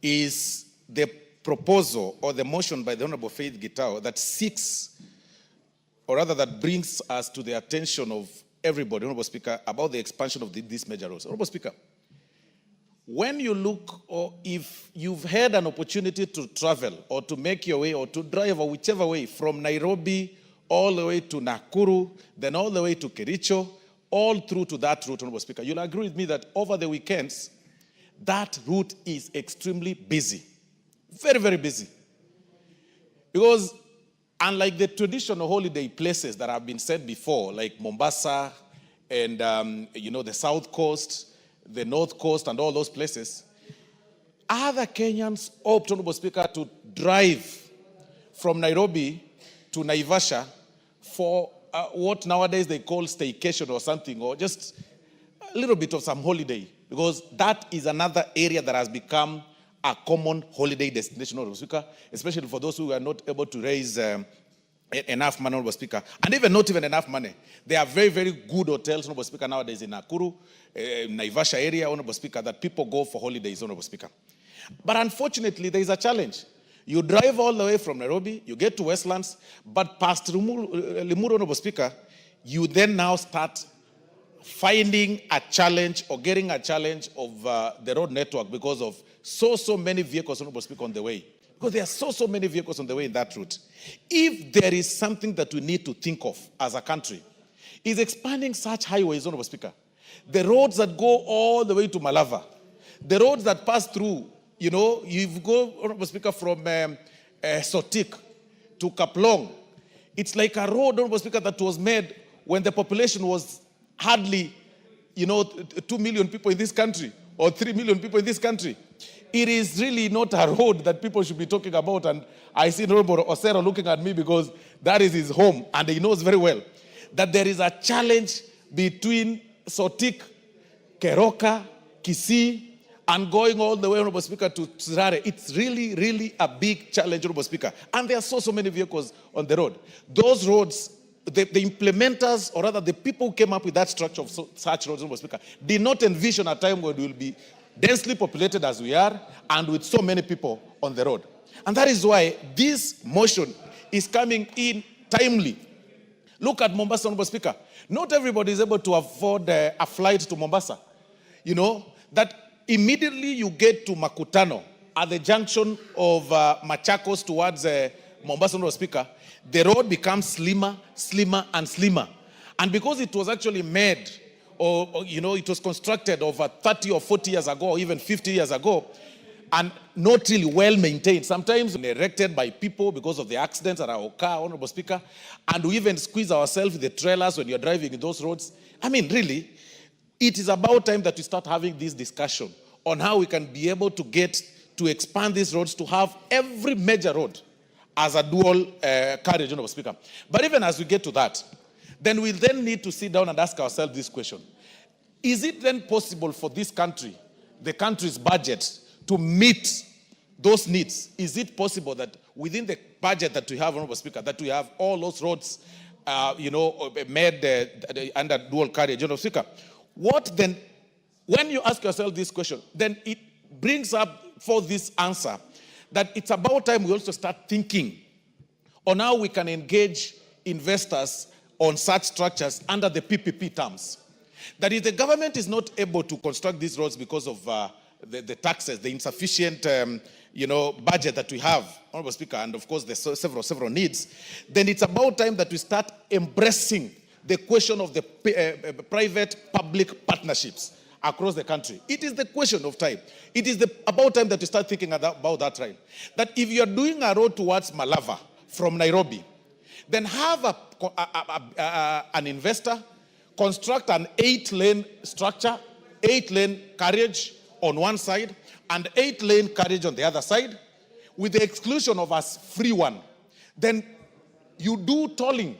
is the proposal or the motion by the Honorable Faith Gitao that seeks, or rather that brings us to the attention of everybody, Honorable Speaker, about the expansion of these major roads. Honorable Speaker, when you look, or if you've had an opportunity to travel or to make your way or to drive or whichever way from Nairobi all the way to Nakuru, then all the way to Kericho, all through to that route, Honorable Speaker, you'll agree with me that over the weekends, that route is extremely busy. Very, very busy. Because unlike the traditional holiday places that have been said before, like Mombasa and, the South Coast, the North Coast and all those places, other Kenyans opt, Honorable Speaker, to drive from Nairobi to Naivasha for what nowadays they call staycation or something, or just a little bit of some holiday, because that is another area that has become a common holiday destination, Honorable Speaker, especially for those who are not able to raise enough money, Honorable Speaker, and even not even enough money. There are very, very good hotels, Honorable Speaker, nowadays in Nakuru, Naivasha area, Honorable Speaker, that people go for holidays, Honorable Speaker. But unfortunately, there is a challenge. You drive all the way from Nairobi, you get to Westlands, but past Limuru, Honorable Speaker, you then now start finding a challenge or getting a challenge of the road network because of so many vehicles, Honorable Speaker, on the way. Because there are so many vehicles on the way in that route. If there is something that we need to think of as a country, is expanding such highways, Honorable Speaker. The roads that go all the way to Malava, the roads that pass through, you go, Honorable Speaker, from Sotik to Kaplong. It's like a road, Honorable Speaker, that was made when the population was hardly, 2 million people in this country or 3 million people in this country. It is really not a road that people should be talking about. And I see Honorable Osero looking at me because that is his home. And he knows very well that there is a challenge between Sotik, Keroka, Kisii, and going all the way, Honorable Speaker, to Sirare. It's really, really a big challenge, Honorable Speaker. And there are so many vehicles on the road. Those roads the implementers, or rather the people who came up with that structure of such roads, Mr. Speaker, did not envision a time when we will be densely populated as we are and with so many people on the road. And that is why this motion is coming in timely. Look at Mombasa, Mr. Speaker. Not everybody is able to afford a flight to Mombasa. You know, that immediately you get to Makutano at the junction of Machakos towards Mombasa, Mr. Speaker, the road becomes slimmer, slimmer, and slimmer. And because it was actually made, or you know, it was constructed over 30 or 40 years ago, or even 50 years ago, and not really well maintained. Sometimes erected by people because of the accidents that occur, Honorable Speaker, and we even squeeze ourselves in the trailers when you're driving in those roads. I mean, really, it is about time that we start having this discussion on how we can be able to get to expand these roads to have every major road as a dual carriage, Honorable Speaker. But even as we get to that, then we then need to sit down and ask ourselves this question. Is it then possible for this country, the country's budget, to meet those needs? Is it possible that within the budget that we have, Honorable Speaker, that we have all those roads, made under dual carriage, Honorable Speaker? What then, when you ask yourself this question, then it brings up for this answer that it's about time we also start thinking on how we can engage investors on such structures under the PPP terms. That if the government is not able to construct these roads because of the taxes, the insufficient budget that we have, Honorable Speaker, and of course there's several needs, then it's about time that we start embracing the question of the private-public partnerships across the country. It is the question of time. It is about time that we start thinking about that, right? That if you are doing a road towards Malava from Nairobi, then have an investor construct an 8-lane structure, 8-lane carriage on one side, and 8-lane carriage on the other side, with the exclusion of a free one. Then you do tolling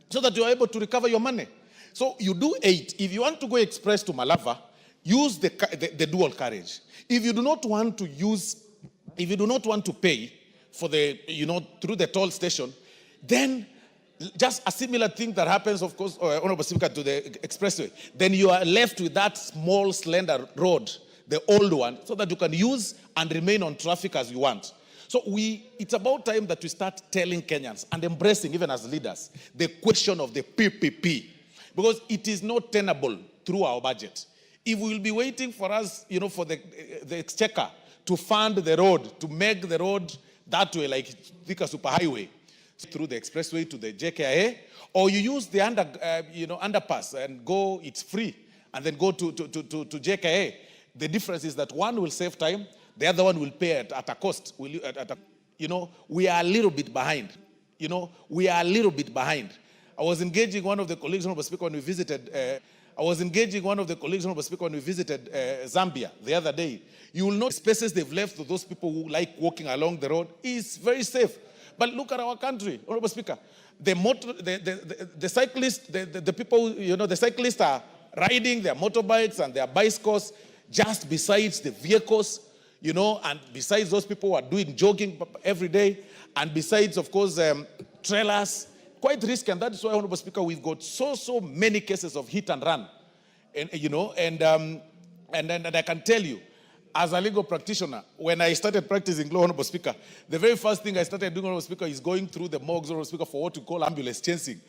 so that you are able to recover your money. So you do 8. If you want to go express to Malava, use the dual carriage. If you do not want to pay for the, through the toll station, then just a similar thing that happens, of course, Honorable Speaker, to the expressway. Then you are left with that small, slender road, the old one, so that you can use and remain on traffic as you want. So it's about time that we start telling Kenyans and embracing, even as leaders, the question of the PPP. Because it is not tenable through our budget. If we will be waiting for us, for the exchequer to fund the road, to make the road that way, like Thika Superhighway, through the expressway to the JKIA, or you use the underpass and go, it's free, and then go to JKIA. The difference is that one will save time, the other one will pay at a cost. We are a little bit behind. We are a little bit behind. I was engaging one of the colleagues, Honorable Speaker, when we visited. Zambia the other day. You will note spaces they've left to those people who like walking along the road is very safe. But look at our country, Honorable Speaker. The cyclists, the people, the cyclists are riding their motorbikes and their bicycles just besides the vehicles, and besides those people who are doing jogging every day, and besides, of course, trailers. Quite risky, and that is why, Honorable Speaker, we've got so many cases of hit and run, and I can tell you, as a legal practitioner, when I started practicing law, Honorable Speaker, the very first thing I started doing, Honorable Speaker, is going through the morgues, Honorable Speaker, for what we call ambulance chasing,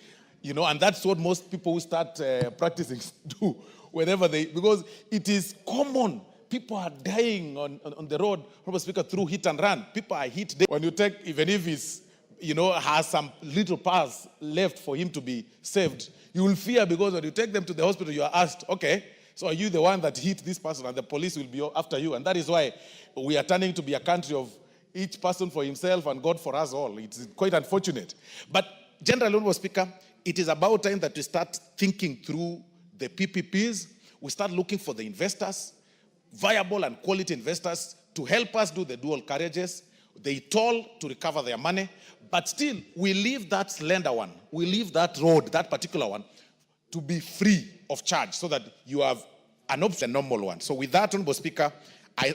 and that's what most people who start practicing do whenever because it is common. People are dying on the road, Honorable Speaker, through hit and run. People are hit. When you take, even if it's has some little pass left for him to be saved, you will fear, because when you take them to the hospital, you are asked, okay, so are you the one that hit this person? And the police will be after you. And that is why we are turning to be a country of each person for himself and God for us all. It's quite unfortunate. But General Honorable Speaker, it is about time that we start thinking through the PPPs. We start looking for the investors, viable and quality investors, to help us do the dual carriages. They toll to recover their money. But still, we leave that slender one, we leave that road, that particular one, to be free of charge, so that you have an option, normal one. So with that, Honorable Speaker,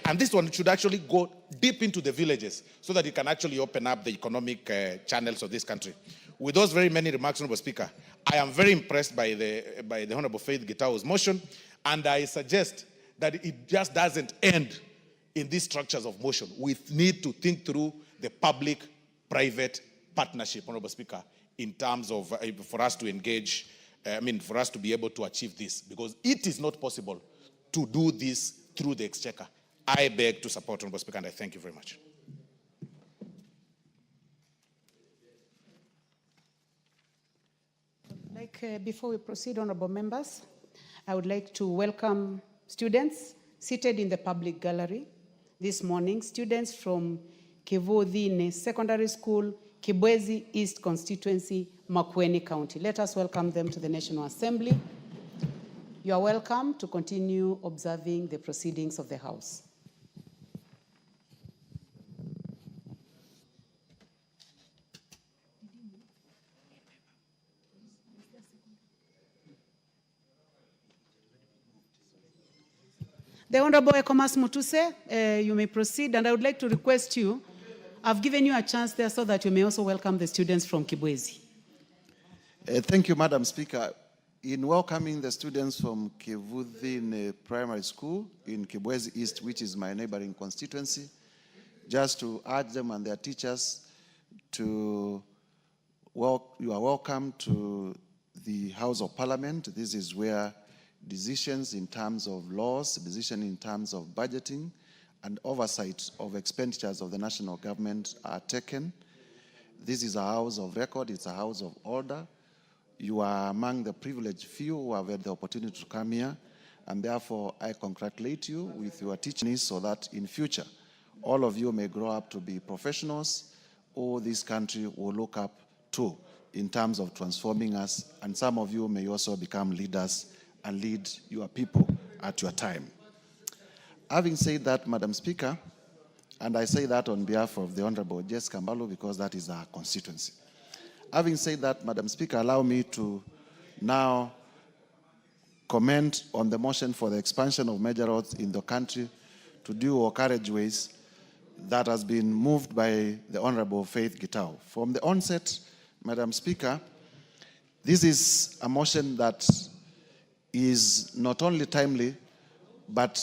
and this one should actually go deep into the villages, so that it can actually open up the economic channels of this country. with those very many remarks, Honorable Speaker, I am very impressed by the Honorable Faith Gitau's motion, and I suggest that it just doesn't end in these structures of motion. We need to think through the public-private partnership, Honorable Speaker, in terms of, for us to engage, for us to be able to achieve this, because it is not possible to do this through the exchequer. I beg to support, Honorable Speaker, and I thank you very much. Before we proceed, honorable members, I would like to welcome students seated in the public gallery this morning, students from Kivuthine Secondary School, Kibwezi East Constituency, Makueni County. Let us welcome them to the National Assembly. You are welcome to continue observing the proceedings of the House. The Honorable Ekomas Mutuse, you may proceed, and I would like to request you, I've given you a chance there so that you may also welcome the students from Kibwezi. Thank you, Madam Speaker. In welcoming the students from Kivuthine Primary School in Kibwezi East, which is my neighboring constituency, just to urge them and their teachers to, you are welcome to the House of Parliament. This is where decisions in terms of laws, decisions in terms of budgeting, and oversight of expenditures of the national government are taken. This is a house of record, it's a house of order. You are among the privileged few who have had the opportunity to come here, and therefore I congratulate you with your teaching so that in future, all of you may grow up to be professionals who this country will look up to in terms of transforming us, and some of you may also become leaders and lead your people at your time. Having said that, Madam Speaker, and I say that on behalf of the Honorable Jess Kambalu because that is our constituency. Having said that, Madam Speaker, allow me to now comment on the motion for the expansion of major roads in the country to dual carriageways that has been moved by the Honorable Faith Gitau. From the onset, Madam Speaker, this is a motion that is not only timely, but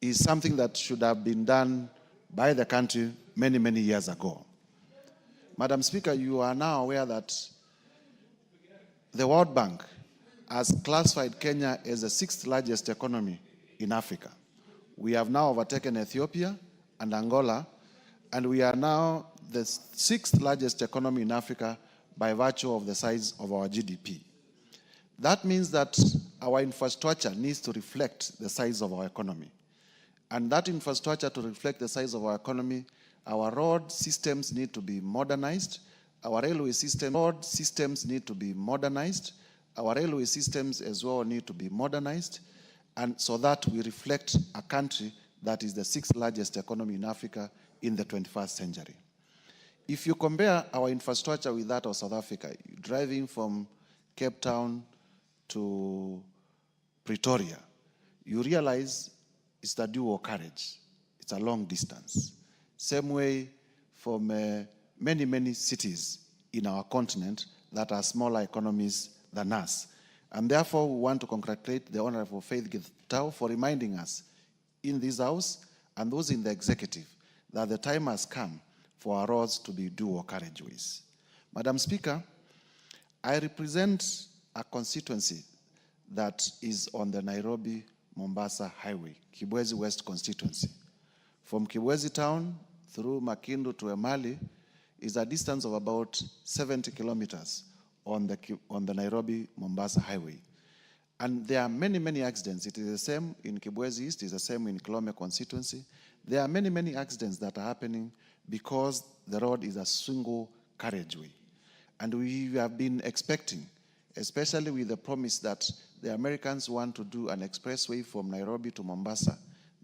is something that should have been done by the country many, many years ago. Madam Speaker, you are now aware that the World Bank has classified Kenya as the 6th largest economy in Africa. We have now overtaken Ethiopia and Angola, and we are now the 6th largest economy in Africa by virtue of the size of our GDP. That means that our infrastructure needs to reflect the size of our economy. And that infrastructure to reflect the size of our economy, our road systems need to be modernized, our railway systems need to be modernized, our railway systems as well need to be modernized, and so that we reflect a country that is the 6th largest economy in Africa in the 21st century. If you compare our infrastructure with that of South Africa, driving from Cape Town to Pretoria, you realize it's a dual carriage. It's a long distance. Same way from many, many cities in our continent that are smaller economies than us. And therefore, we want to congratulate the Honorable Faith Gitau for reminding us in this House and those in the executive that the time has come for our roads to be dual carriageways. Madam Speaker, I represent a constituency that is on the Nairobi-Mombasa Highway, Kibwezi West constituency. From Kibwezi town through Makindu to Emali is a distance of about 70 kilometers on the Nairobi-Mombasa Highway. And there are many, many accidents. It is the same in Kibwezi East, it is the same in Kilome constituency. There are many, many accidents that are happening because the road is a single carriageway. And we have been expecting, especially with the promise that the Americans want to do an expressway from Nairobi to Mombasa,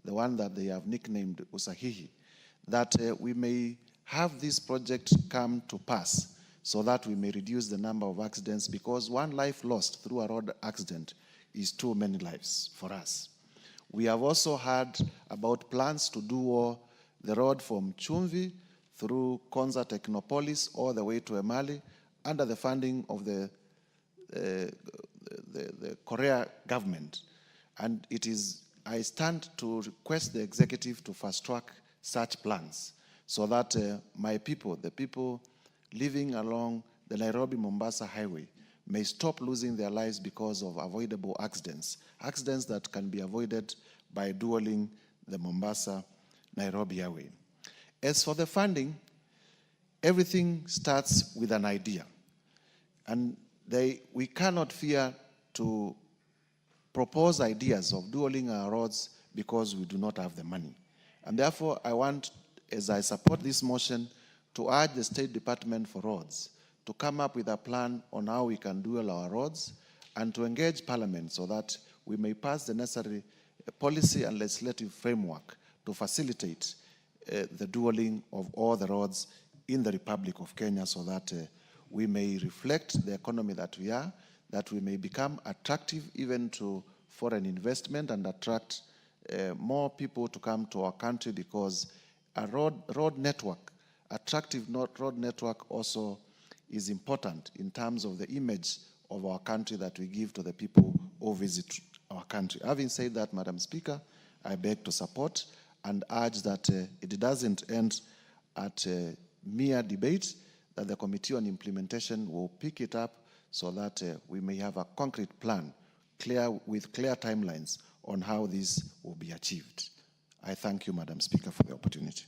the one that they have nicknamed Usahihi, that we may have this project come to pass so that we may reduce the number of accidents, because one life lost through a road accident is too many lives for us. We have also heard about plans to do the road from Chumvi through Konza Technopolis all the way to Emali, under the funding of the Korea government. And I stand to request the executive to fast track such plans so that my people, the people living along the Nairobi-Mombasa highway, may stop losing their lives because of avoidable accidents that can be avoided by dualing the Mombasa-Nairobi highway. As for the funding, everything starts with an idea. And we cannot fear to propose ideas of dualing our roads because we do not have the money. And therefore, I want, as I support this motion, to urge the State Department for Roads to come up with a plan on how we can dual our roads and to engage Parliament so that we may pass the necessary policy and legislative framework to facilitate the dualing of all the roads in the Republic of Kenya so that we may reflect the economy that we are, that we may become attractive even to foreign investment and attract more people to come to our country, because a road network, attractive road network also is important in terms of the image of our country that we give to the people who visit our country. Having said that, Madam Speaker, I beg to support and urge that it doesn't end at mere debate, that the Committee on Implementation will pick it up so that we may have a concrete plan with clear timelines on how this will be achieved. I thank you, Madam Speaker, for the opportunity.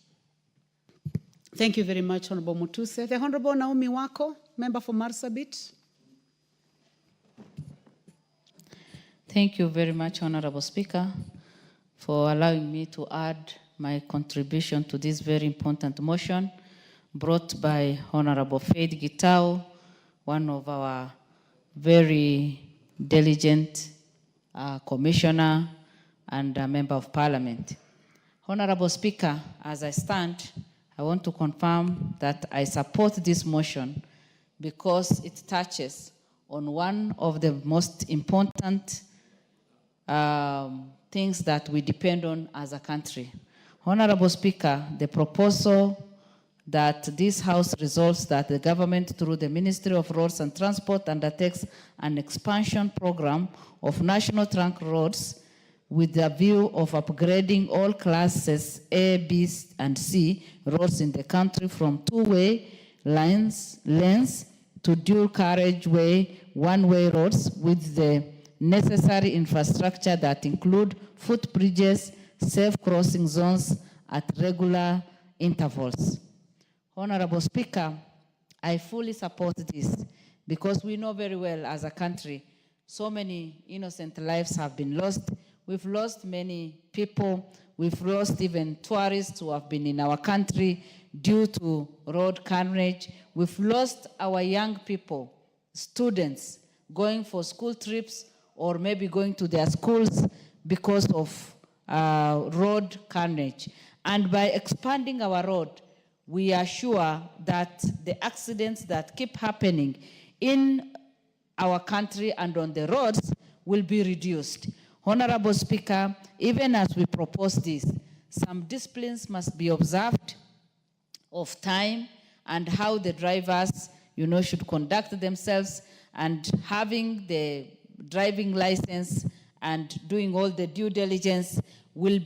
Thank you very much, Honorable Mutuse. The Honorable Naomi Wako, member for Marsabit. Thank you very much, Honorable Speaker, for allowing me to add my contribution to this very important motion brought by Honorable Faith Gitau, one of our very diligent commissioner and a member of Parliament. Honorable Speaker, as I stand, I want to confirm that I support this motion because it touches on one of the most important things that we depend on as a country. Honorable Speaker, the proposal that this House resolves that the government, through the Ministry of Roads and Transport, undertakes an expansion program of national trunk roads with the view of upgrading all classes A, B, and C roads in the country from two-way lanes to dual carriageway, one-way roads with the necessary infrastructure that include footbridges, safe crossing zones at regular intervals. Honorable Speaker, I fully support this because we know very well as a country, so many innocent lives have been lost. We've lost many people. We've lost even tourists who have been in our country due to road carnage. We've lost our young people, students, going for school trips or maybe going to their schools because of road carnage. And by expanding our road, we are sure that the accidents that keep happening in our country and on the roads will be reduced. Honorable Speaker, even as we propose this, some disciplines must be observed of time and how the drivers, should conduct themselves, and having the driving license and doing all the due diligence will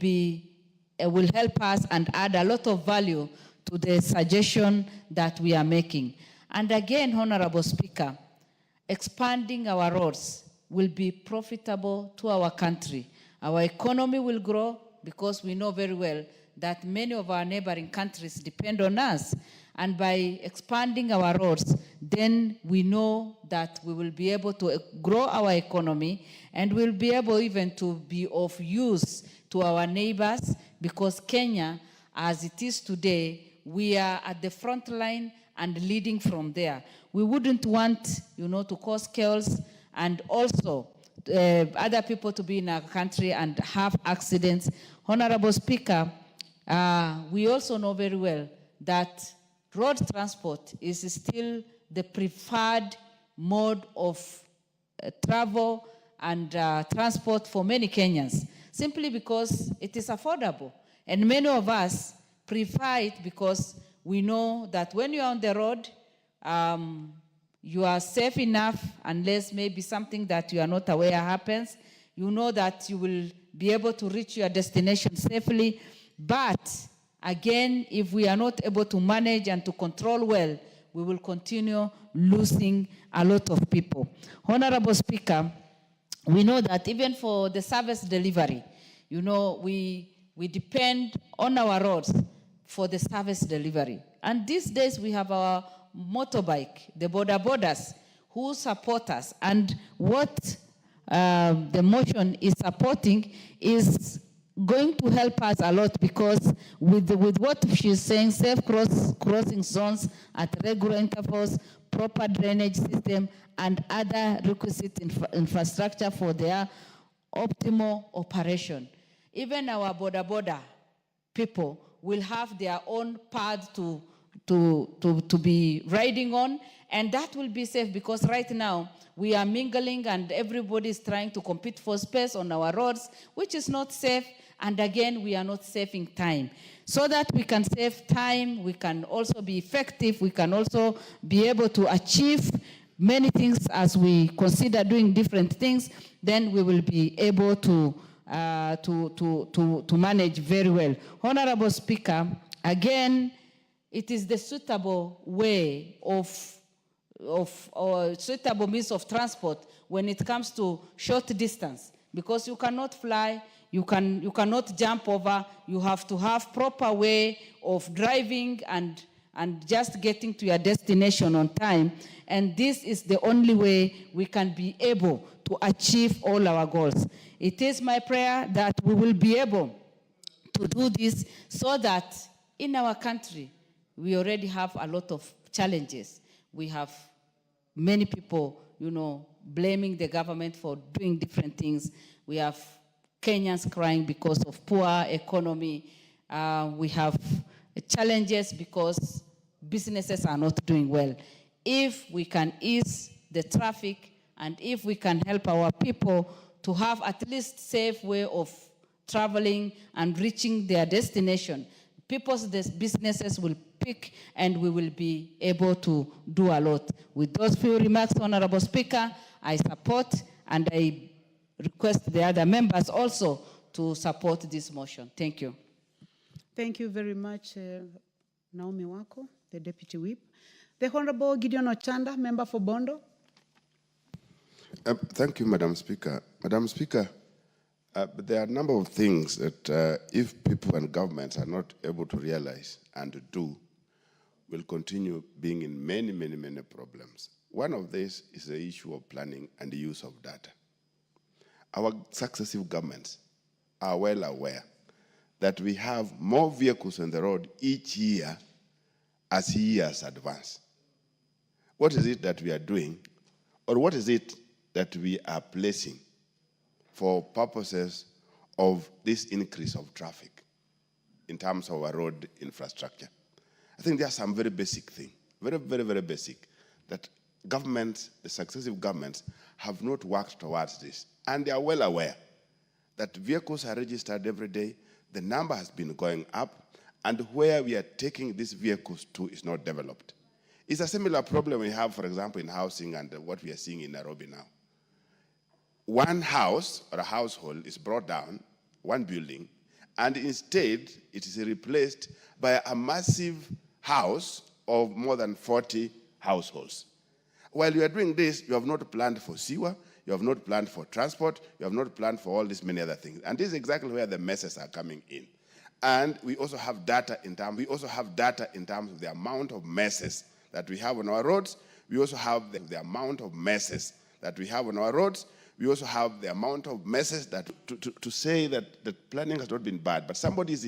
help us and add a lot of value to the suggestion that we are making. And again, Honorable Speaker, expanding our roads will be profitable to our country. Our economy will grow because we know very well that many of our neighboring countries depend on us. And by expanding our roads, then we know that we will be able to grow our economy and we'll be able even to be of use to our neighbors, because Kenya, as it is today, we are at the front line and leading from there. We wouldn't want, to cause chaos and also other people to be in our country and have accidents. Honorable Speaker, we also know very well that road transport is still the preferred mode of travel and transport for many Kenyans, simply because it is affordable. And many of us prefer it because we know that when you're on the road, you are safe enough unless maybe something that you are not aware happens. You know that you will be able to reach your destination safely. But again, if we are not able to manage and to control well, we will continue losing a lot of people. Honorable Speaker, we know that even for the service delivery, you know, we depend on our roads for the service delivery. And these days we have our motorbike, the border borders, who support us. And what the motion is supporting is going to help us a lot, because with what she's saying, safe crossing zones at regular intervals, proper drainage system, and other requisite infrastructure for their optimal operation. Even our border people will have their own path to be riding on, and that will be safe, because right now we are mingling and everybody is trying to compete for space on our roads, which is not safe. And again, we are not saving time. So that we can save time, we can also be effective, we can also be able to achieve many things as we consider doing different things, then we will be able to manage very well. Honorable Speaker, again, it is the suitable way or suitable means of transport when it comes to short distance, because you cannot fly, you cannot jump over, you have to have proper way of driving and just getting to your destination on time. And this is the only way we can be able to achieve all our goals. It is my prayer that we will be able to do this, so that in our country, we already have a lot of challenges. We have many people, you know, blaming the government for doing different things. We have Kenyans crying because of poor economy. We have challenges because businesses are not doing well. If we can ease the traffic, and if we can help our people to have at least safe way of traveling and reaching their destination, people's businesses will pick, and we will be able to do a lot. With those few remarks, Honorable Speaker, I support, and I request the other members also to support this motion. Thank you. Thank you very much, Naomi Wako, the Deputy Whip. The Honorable Gideon Ochanda, member for Bondo. Thank you, Madam Speaker. Madam Speaker, there are a number of things that if people and governments are not able to realize and to do, will continue being in many, many, many problems. One of these is the issue of planning and the use of data. Our successive governments are well aware that we have more vehicles on the road each year as years advance. What is it that we are doing, or what is it that we are placing for purposes of this increase of traffic in terms of our road infrastructure? I think there are some very basic things, very, very, very basic, that governments, the successive governments, have not worked towards this. And they are well aware that vehicles are registered every day, the number has been going up, and where we are taking these vehicles to is not developed. It's a similar problem we have, for example, in housing and what we are seeing in Nairobi now. One house or a household is brought down, one building, and instead it is replaced by a massive house of more than 40 households. While you are doing this, you have not planned for sewer, you have not planned for transport, you have not planned for all these many other things. And this is exactly where the messes are coming in. And we also have data in terms of the amount of messes that we have on our roads. We also have the amount of messes that we have on our roads. We also have the amount of messes that to say that the planning has not been bad, but somebody is